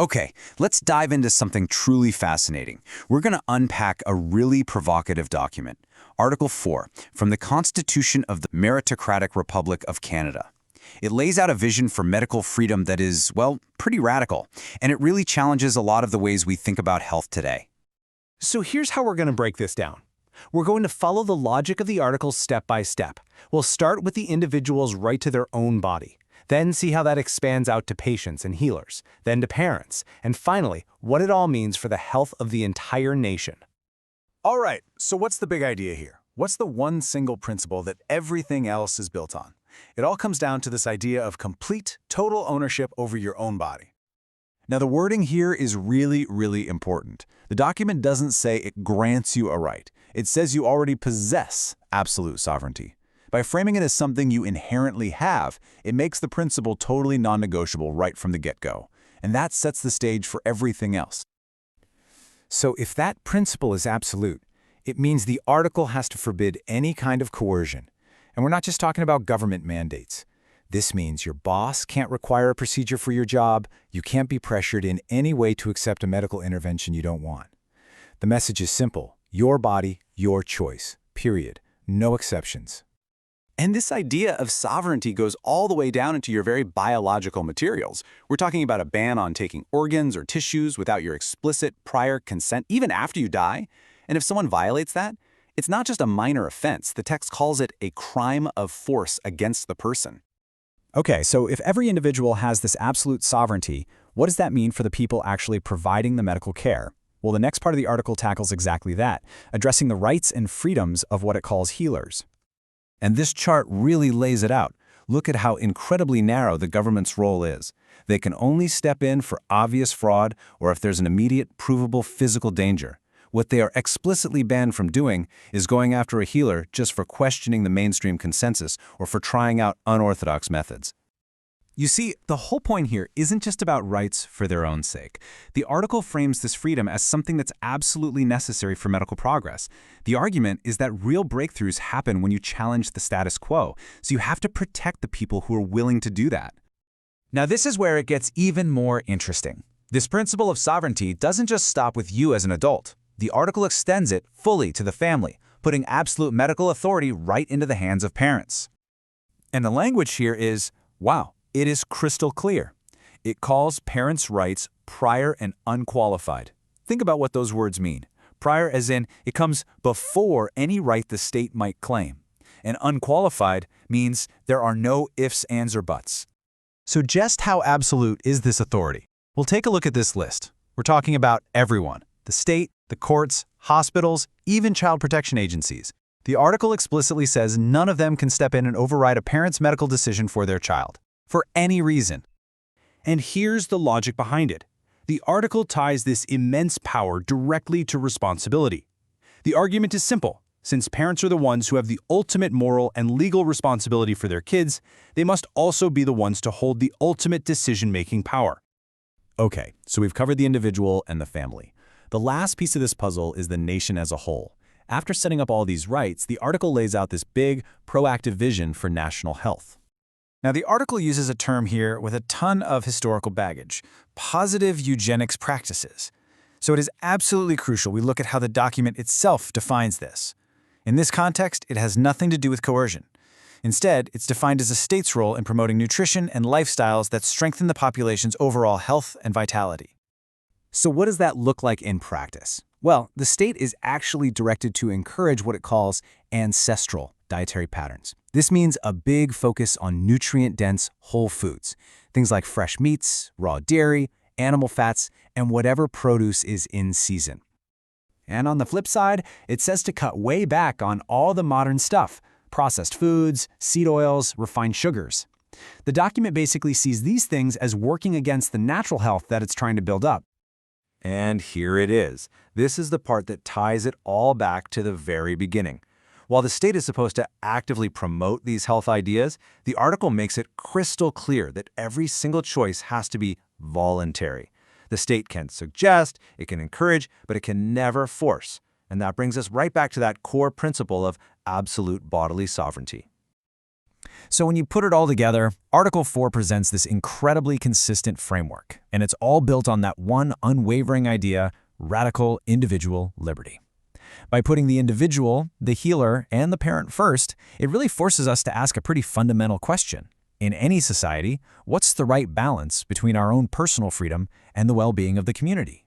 Okay, let's dive into something truly fascinating. We're going to unpack a really provocative document, Article 4, from the Constitution of the Meritocratic Republic of Canada. It lays out a vision for medical freedom that is, well, pretty radical, and it really challenges a lot of the ways we think about health today. So here's how we're going to break this down. We're going to follow the logic of the article step by step. We'll start with the individual's right to their own body, then see how that expands out to patients and healers, then to parents, and finally, what it all means for the health of the entire nation. All right, so what's the big idea here? What's the one single principle that everything else is built on? It all comes down to this idea of complete, total ownership over your own body. Now, the wording here is really, really important. The document doesn't say it grants you a right. It says you already possess absolute sovereignty. By framing it as something you inherently have, it makes the principle totally non-negotiable right from the get-go. And that sets the stage for everything else. So if that principle is absolute, it means the article has to forbid any kind of coercion. And we're not just talking about government mandates. This means your boss can't require a procedure for your job, you can't be pressured in any way to accept a medical intervention you don't want. The message is simple: your body, your choice, period. No exceptions. And this idea of sovereignty goes all the way down into your very biological materials. We're talking about a ban on taking organs or tissues without your explicit prior consent, even after you die. And if someone violates that, it's not just a minor offense. The text calls it a crime of force against the person. Okay, so if every individual has this absolute sovereignty, what does that mean for the people actually providing the medical care? Well, the next part of the article tackles exactly that, addressing the rights and freedoms of what it calls healers. And this chart really lays it out. Look at how incredibly narrow the government's role is. They can only step in for obvious fraud or if there's an immediate, provable physical danger. What they are explicitly banned from doing is going after a healer just for questioning the mainstream consensus or for trying out unorthodox methods. You see, the whole point here isn't just about rights for their own sake. The article frames this freedom as something that's absolutely necessary for medical progress. The argument is that real breakthroughs happen when you challenge the status quo, so you have to protect the people who are willing to do that. Now this is where it gets even more interesting. This principle of sovereignty doesn't just stop with you as an adult. The article extends it fully to the family, putting absolute medical authority right into the hands of parents. And the language here is, wow, it is crystal clear. It calls parents' rights prior and unqualified. Think about what those words mean. Prior as in, it comes before any right the state might claim. And unqualified means there are no ifs, ands, or buts. So just how absolute is this authority? Well, take a look at this list. We're talking about everyone: the state, the courts, hospitals, even child protection agencies. The article explicitly says none of them can step in and override a parent's medical decision for their child, for any reason. And here's the logic behind it. The article ties this immense power directly to responsibility. The argument is simple. Since parents are the ones who have the ultimate moral and legal responsibility for their kids, they must also be the ones to hold the ultimate decision-making power. Okay, so we've covered the individual and the family. The last piece of this puzzle is the nation as a whole. After setting up all these rights, the article lays out this big, proactive vision for national health. Now, the article uses a term here with a ton of historical baggage: positive eugenics practices. So it is absolutely crucial we look at how the document itself defines this. In this context, it has nothing to do with coercion. Instead, it's defined as a state's role in promoting nutrition and lifestyles that strengthen the population's overall health and vitality. So what does that look like in practice? Well, the state is actually directed to encourage what it calls ancestral dietary patterns. This means a big focus on nutrient-dense whole foods, things like fresh meats, raw dairy, animal fats, and whatever produce is in season. And on the flip side, it says to cut way back on all the modern stuff: processed foods, seed oils, refined sugars. The document basically sees these things as working against the natural health that it's trying to build up. And here it is. This is the part that ties it all back to the very beginning. While the state is supposed to actively promote these health ideas, the article makes it crystal clear that every single choice has to be voluntary. The state can suggest, it can encourage, but it can never force. And that brings us right back to that core principle of absolute bodily sovereignty. So when you put it all together, Article 4 presents this incredibly consistent framework, and it's all built on that one unwavering idea: radical individual liberty. By putting the individual, the healer, and the parent first, it really forces us to ask a pretty fundamental question. In any society, what's the right balance between our own personal freedom and the well-being of the community?